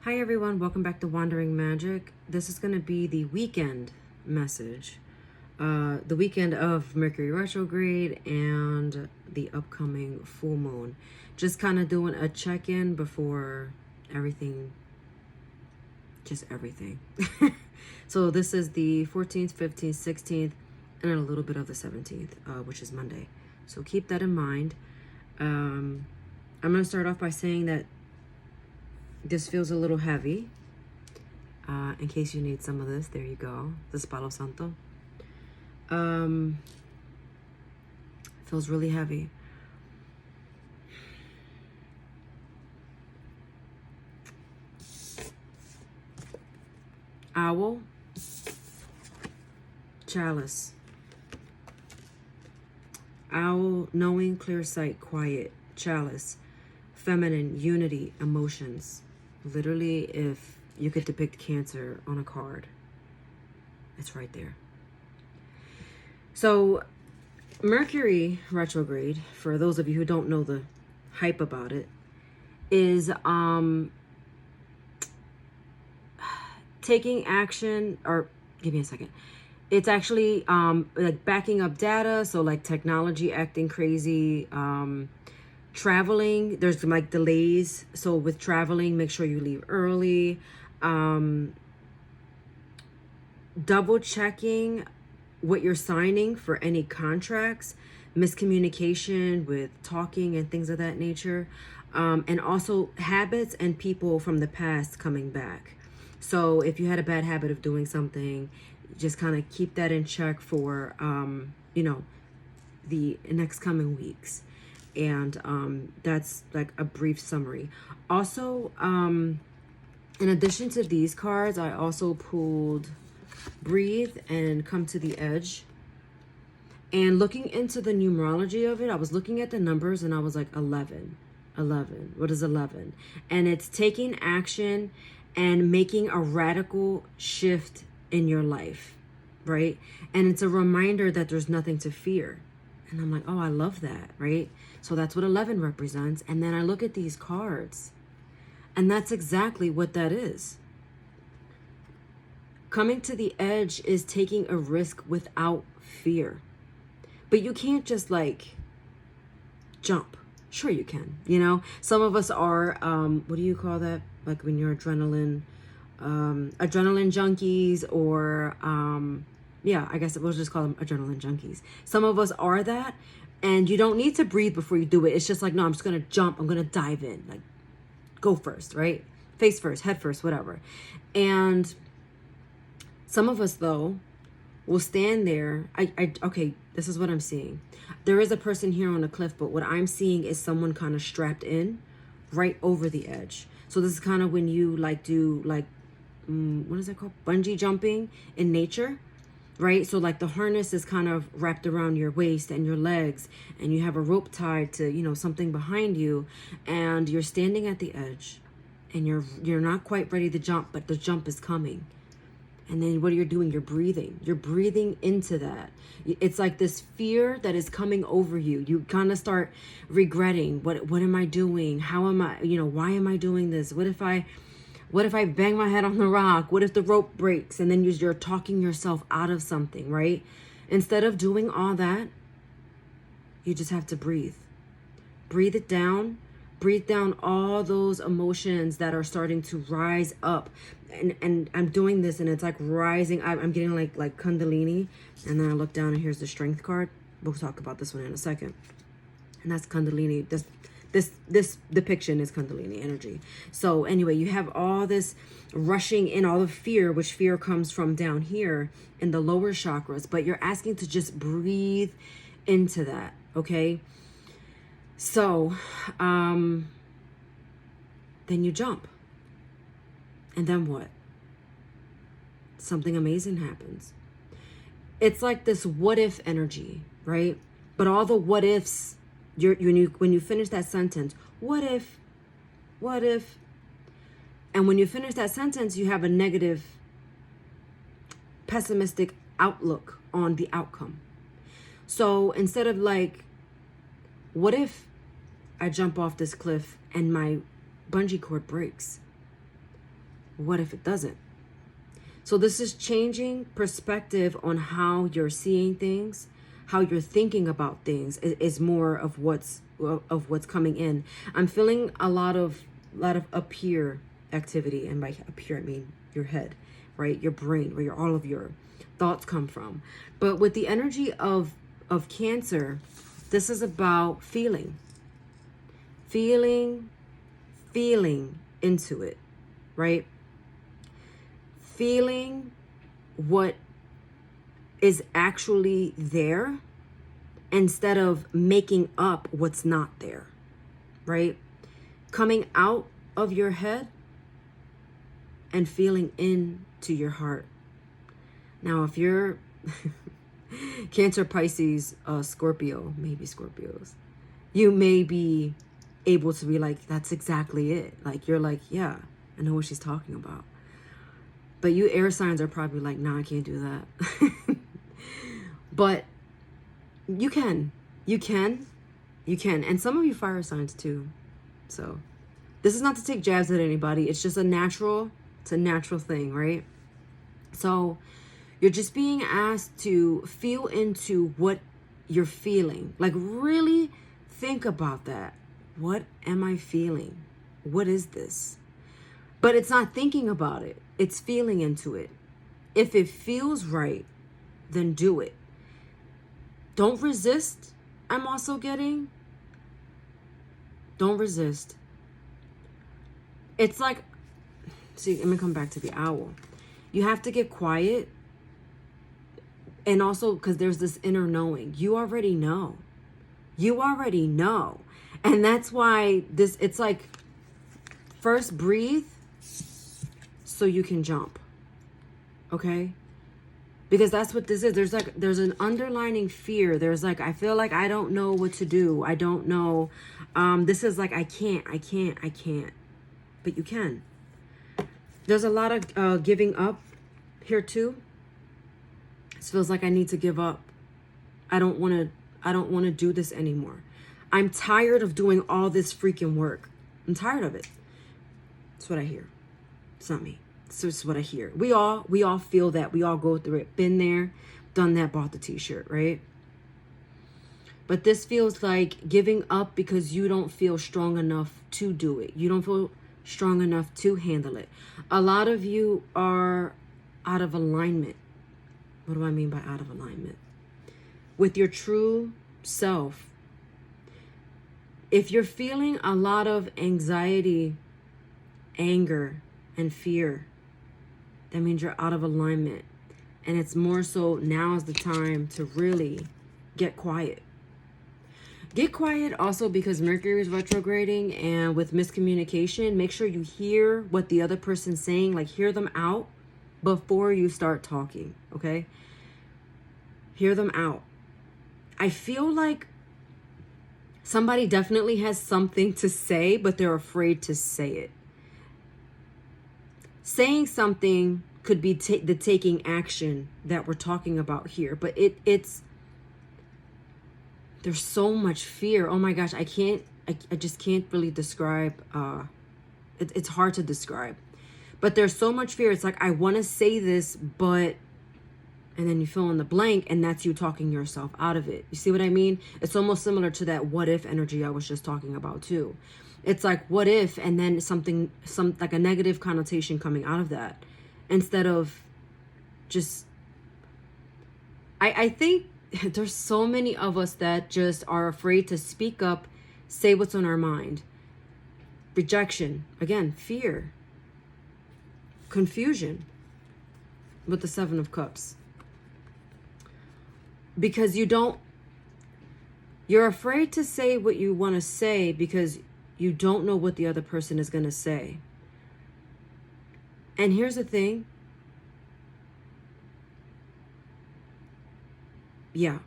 Hi everyone, welcome back to Wandering Magic. This is going to be the weekend message. The weekend of Mercury retrograde and the upcoming full moon. Just kind of doing a check-in before everything, just everything. So this is the 14th, 15th, 16th, and a little bit of the 17th, which is Monday. So keep that in mind. I'm going to start off by saying that this feels a little heavy. In case you need some of this, there you go. This Palo Santo. Feels really heavy. Owl. Chalice. Owl, knowing, clear sight, quiet. Chalice, feminine, unity, emotions. Literally, if you could depict Cancer on a card, it's right there. So Mercury retrograde, for those of you who don't know the hype about it, is taking action, or give me a second. It's actually like backing up data, so like technology acting crazy, traveling, there's like delays. So with traveling, make sure you leave early. Double checking what you're signing for any contracts, miscommunication with talking and things of that nature. And also habits and people from the past coming back. So if you had a bad habit of doing something, just kind of keep that in check for, the next coming weeks. And that's like a brief summary. Also, in addition to these cards, I also pulled Breathe and Come to the Edge. And looking into the numerology of it, I was looking at the numbers and I was like 11. What is 11? And it's taking action and making a radical shift in your life, right? And it's a reminder that there's nothing to fear. And I'm like, oh, I love that, right? So that's what 11 represents. And then I look at these cards, and that's exactly what that is. Coming to the edge is taking a risk without fear. But you can't just like jump. Sure you can, you know? Some of us are, what do you call that? Like when you're adrenaline junkies, or yeah, I guess we'll just call them adrenaline junkies. Some of us are that, and you don't need to breathe before you do it. It's just like, no, I'm just gonna jump, I'm gonna dive in, like go first, right? Face first, head first, whatever. And some of us though will stand there. Okay, this is what I'm seeing. There is a person here on a cliff, but what I'm seeing is someone kind of strapped in right over the edge. So this is kind of when you like do like, what is that called? Bungee jumping in nature, right? So like the harness is kind of wrapped around your waist and your legs, and you have a rope tied to, you know, something behind you, and you're standing at the edge, and you're not quite ready to jump, but the jump is coming. And then what you're doing, you're breathing into that. It's like this fear that is coming over you. You kind of start regretting, what am I doing? How am I, why am I doing this? What if I bang my head on the rock? What if the rope breaks? And then you're talking yourself out of something, right? Instead of doing all that, you just have to breathe. Breathe it down. Breathe down all those emotions that are starting to rise up. And I'm doing this and it's like rising. I'm getting like Kundalini. And then I look down and here's the Strength card. We'll talk about this one in a second. And that's Kundalini. This depiction is Kundalini energy. So anyway, you have all this rushing in, all the fear, which fear comes from down here in the lower chakras. But you're asking to just breathe into that, okay? So, then you jump. And then what? Something amazing happens. It's like this what if energy, right? But all the what ifs, when you finish that sentence, what if, and when you finish that sentence, you have a negative, pessimistic outlook on the outcome. So instead of like, what if I jump off this cliff and my bungee cord breaks? What if it doesn't? So this is changing perspective on how you're seeing things, how you're thinking about things is more of what's coming in. I'm feeling a lot of up here activity, and by up here I mean your head, right? Your brain, where all of your thoughts come from. But with the energy of Cancer, this is about feeling into it, right? Feeling what is actually there instead of making up what's not there, right? Coming out of your head and feeling into your heart. Now, if you're Cancer, Pisces, Scorpio, maybe Scorpios, you may be able to be like, that's exactly it. Like, you're like, yeah, I know what she's talking about. But you air signs are probably like, nah, I can't do that. But you can. And some of you fire signs too. So this is not to take jabs at anybody. It's just it's a natural thing, right? So you're just being asked to feel into what you're feeling. Like, really think about that. What am I feeling? What is this? But it's not thinking about it. It's feeling into it. If it feels right, then do it. Don't resist. I'm also getting. Don't resist. It's like, see, I'm gonna come back to the owl. You have to get quiet. And also, because there's this inner knowing. You already know. And that's why it's like, first breathe so you can jump. Okay? Because that's what this is. There's an underlining fear. There's like, I feel like I don't know what to do. I don't know. This is like, I can't. But you can. There's a lot of giving up here too. It feels like I need to give up. I don't want to do this anymore. I'm tired of doing all this freaking work. I'm tired of it. That's what I hear. It's not me. It's just what I hear. We all feel that. We all go through it. Been there, done that, bought the t-shirt, right? But this feels like giving up because you don't feel strong enough to do it. You don't feel strong enough to handle it. A lot of you are out of alignment. What do I mean by out of alignment? With your true self. If you're feeling a lot of anxiety, anger, and fear, that means you're out of alignment. And it's more so now is the time to really get quiet. Get quiet also because Mercury is retrograding, and with miscommunication, make sure you hear what the other person's saying, like hear them out before you start talking, okay? Hear them out. I feel like somebody definitely has something to say, but they're afraid to say it. Saying something could be the taking action that we're talking about here, but it's there's so much fear. Oh my gosh, I just can't really describe. It's hard to describe, but there's so much fear. It's like, I want to say this, but, and then you fill in the blank, and that's you talking yourself out of it. You see what I mean? It's almost similar to that what if energy I was just talking about too. It's like, what if, and then some like a negative connotation coming out of that, instead of just, I think there's so many of us that just are afraid to speak up, say what's on our mind. Rejection, again, fear, confusion with the Seven of Cups. Because you're afraid to say what you want to say because you don't know what the other person is going to say. And here's the thing. Yeah.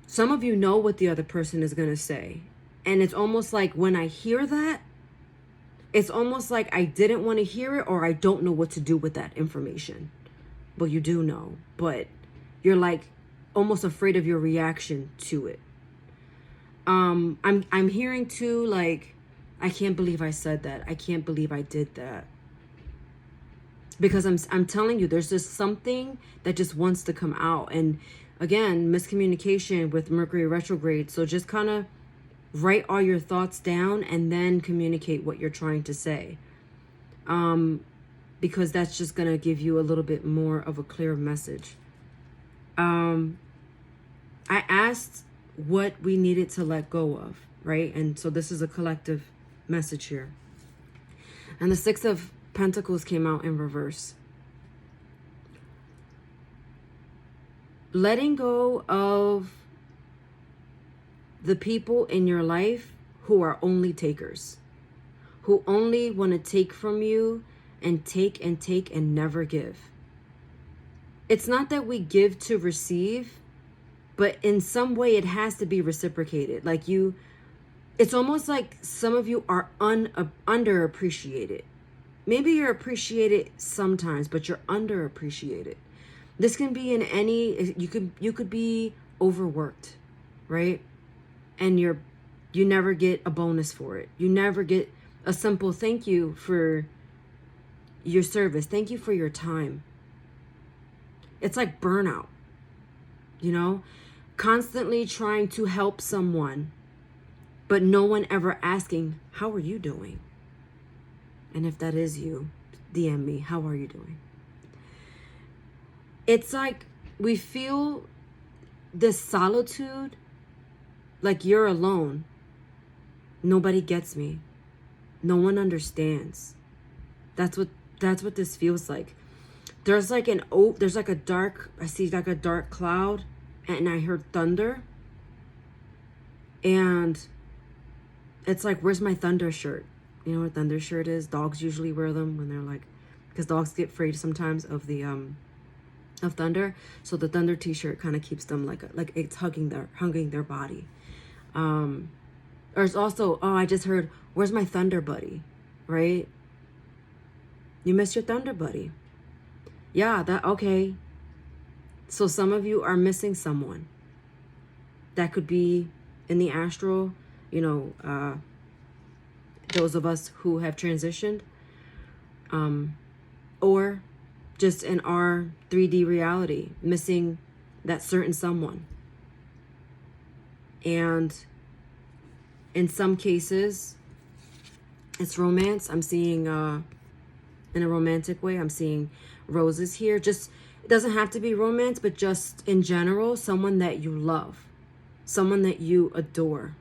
Some of you know what the other person is going to say. And it's almost like when I hear that, it's almost like I didn't want to hear it, or I don't know what to do with that information. Well, you do know, but you're like almost afraid of your reaction to it. I'm hearing too, like, I can't believe I said that. I can't believe I did that. Because I'm telling you, there's just something that just wants to come out. And again, miscommunication with Mercury retrograde. So just kind of write all your thoughts down and then communicate what you're trying to say. Because that's just going to give you a little bit more of a clear message. I asked what we needed to let go of, right? And so this is a collective message here. And the Six of Pentacles came out in reverse. Letting go of the people in your life who are only takers, who only want to take from you and take and never give. It's not that we give to receive, but in some way it has to be reciprocated. Like it's almost like some of you are underappreciated. Maybe you're appreciated sometimes, but you're underappreciated. This can be in any, you could be overworked, right? And you never get a bonus for it. You never get a simple thank you for your service. Thank you for your time. It's like burnout, constantly trying to help someone, but no one ever asking, how are you doing? And if that is you, DM me, how are you doing? It's like we feel this solitude, like you're alone. Nobody gets me. No one understands. That's what this feels like. There's like I see like a dark cloud, and I heard thunder. And it's like, where's my thunder shirt? You know what a thunder shirt is? Dogs usually wear them when they're like, because dogs get afraid sometimes of the of thunder. So the thunder t-shirt kind of keeps them like it's hugging their body. Or it's also, I just heard, where's my thunder buddy? Right? You miss your thunder buddy. Yeah, okay. So some of you are missing someone. That could be in the astral, those of us who have transitioned, or just in our 3D reality, missing that certain someone. And in some cases, it's romance. I'm seeing, in a romantic way, I'm seeing roses here. Just, it doesn't have to be romance, but just in general, someone that you love, someone that you adore.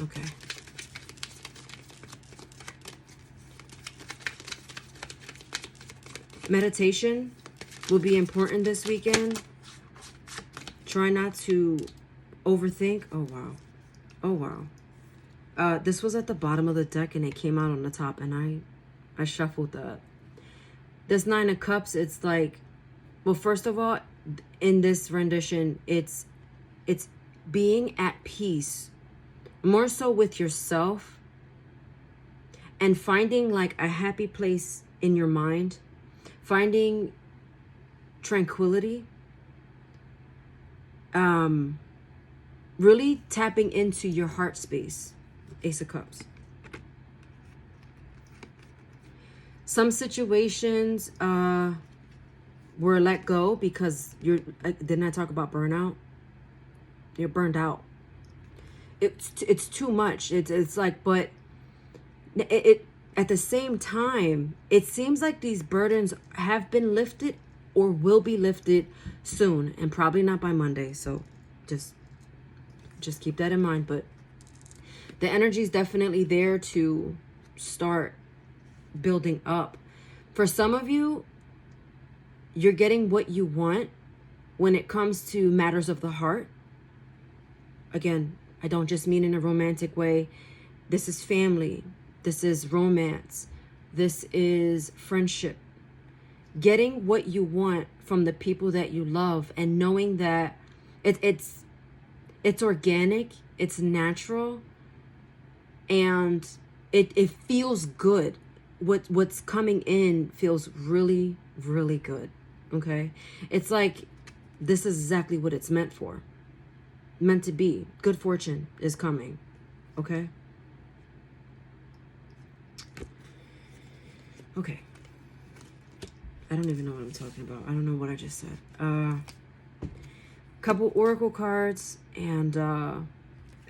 Okay. Meditation will be important this weekend. Try not to overthink. Oh, wow. Oh, wow. This was at the bottom of the deck and it came out on the top, and I shuffled that. This Nine of Cups, it's like, well, first of all, in this rendition, it's being at peace, more so with yourself, and finding like a happy place in your mind, finding tranquility, really tapping into your heart space. Ace of Cups. Some situations were let go because didn't I talk about burnout? You're burned out. It's too much. It's like, but it at the same time, it seems like these burdens have been lifted or will be lifted soon, and probably not by Monday. So just keep that in mind. But the energy is definitely there to start building up. For some of you, you're getting what you want when it comes to matters of the heart. Again, I don't just mean in a romantic way. This is family. This is romance. This is friendship. Getting what you want from the people that you love, and knowing that it's organic, it's natural, and it feels good. What's coming in feels really, really good. Okay? It's like this is exactly what it's meant for. Meant to be. Good fortune is coming. Okay? Okay. I don't even know what I'm talking about. I don't know what I just said. Couple oracle cards, and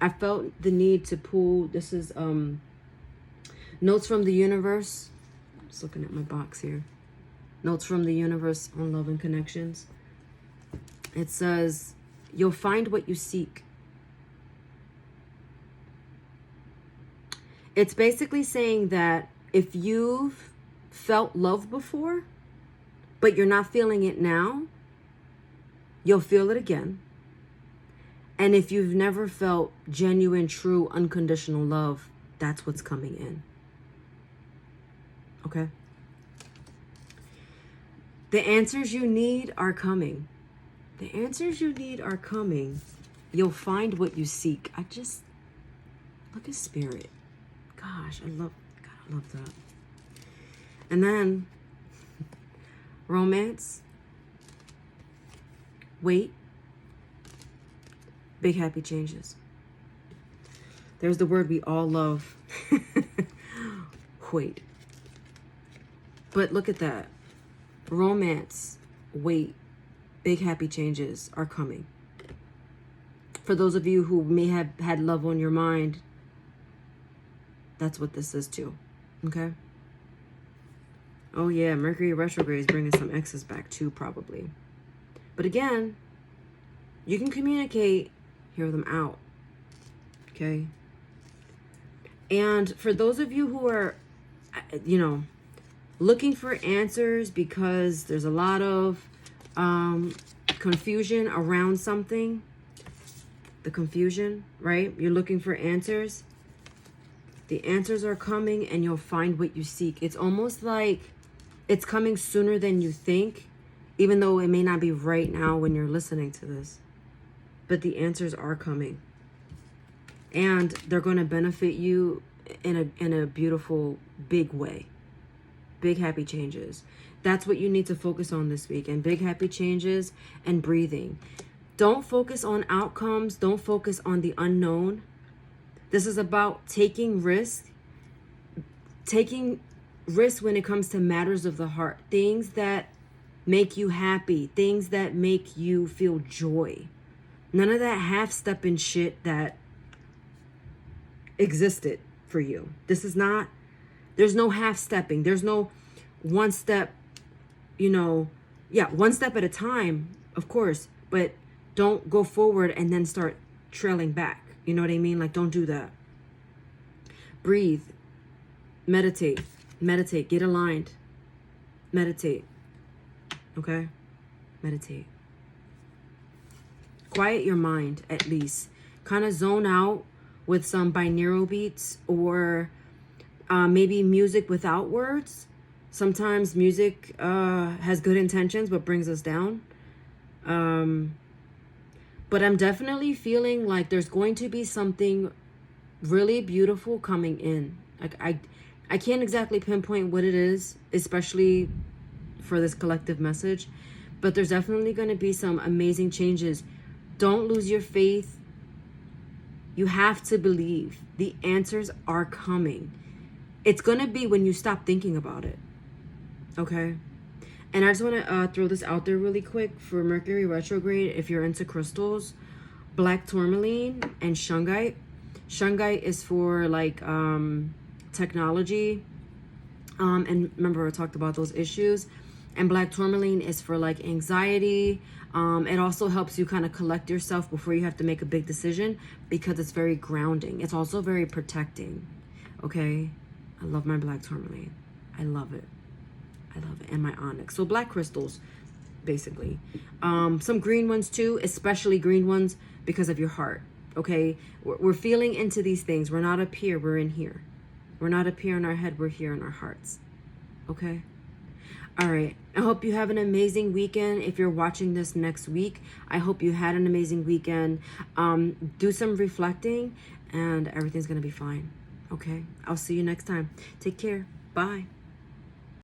I felt the need to pull, this is Notes from the Universe. I'm just looking at my box here. Notes from the Universe on love and connections. It says, you'll find what you seek. It's basically saying that if you've felt love before, but you're not feeling it now, you'll feel it again. And if you've never felt genuine, true, unconditional love, that's what's coming in. Okay? The answers you need are coming. The answers you need are coming. You'll find what you seek. I just, look at Spirit. Gosh, I love that. And then, romance. Wait. Big happy changes. There's the word we all love. Wait. But look at that. Romance. Wait. Big happy changes are coming. For those of you who may have had love on your mind, that's what this is too. Okay? Oh yeah, Mercury retrograde is bringing some exes back too, probably. But again, you can communicate, hear them out. Okay? And for those of you who are, looking for answers because there's a lot of confusion around something, the confusion, right? You're looking for answers. The answers are coming and you'll find what you seek. It's almost like it's coming sooner than you think, even though it may not be right now when you're listening to this. But the answers are coming. And they're going to benefit you in a beautiful, big way. Big happy changes. That's what you need to focus on this week. And big happy changes and breathing. Don't focus on outcomes. Don't focus on the unknown. This is about taking risks. Taking risks when it comes to matters of the heart. Things that make you happy. Things that make you feel joy. None of that half-stepping shit that existed for you. This is not, there's no half-stepping. There's no one step, one step at a time, of course, but don't go forward and then start trailing back. You know what I mean? Like, don't do that. Breathe. Meditate. Meditate. Get aligned. Meditate. Okay? Meditate. Quiet your mind, at least. Kind of zone out with some binaural beats or maybe music without words. Sometimes music has good intentions but brings us down. But I'm definitely feeling like there's going to be something really beautiful coming in. Like I can't exactly pinpoint what it is, especially for this collective message, but there's definitely going to be some amazing changes. Don't lose your faith. You have to believe. The answers are coming. It's going to be when you stop thinking about it. Okay? And I just want to throw this out there really quick for Mercury retrograde. If you're into crystals, black tourmaline and shungite. Shungite is for like technology. And remember I talked about those issues. And black tourmaline is for like anxiety. It also helps you kind of collect yourself before you have to make a big decision because it's very grounding. It's also very protecting. Okay? I love my black tourmaline. I love it. I love it. And my onyx. So black crystals, basically. Some green ones too, especially green ones because of your heart. Okay? We're feeling into these things. We're not up here. We're in here. We're not up here in our head. We're here in our hearts. Okay? All right. I hope you have an amazing weekend. If you're watching this next week, I hope you had an amazing weekend. Do some reflecting and everything's going to be fine. Okay? I'll see you next time. Take care. Bye.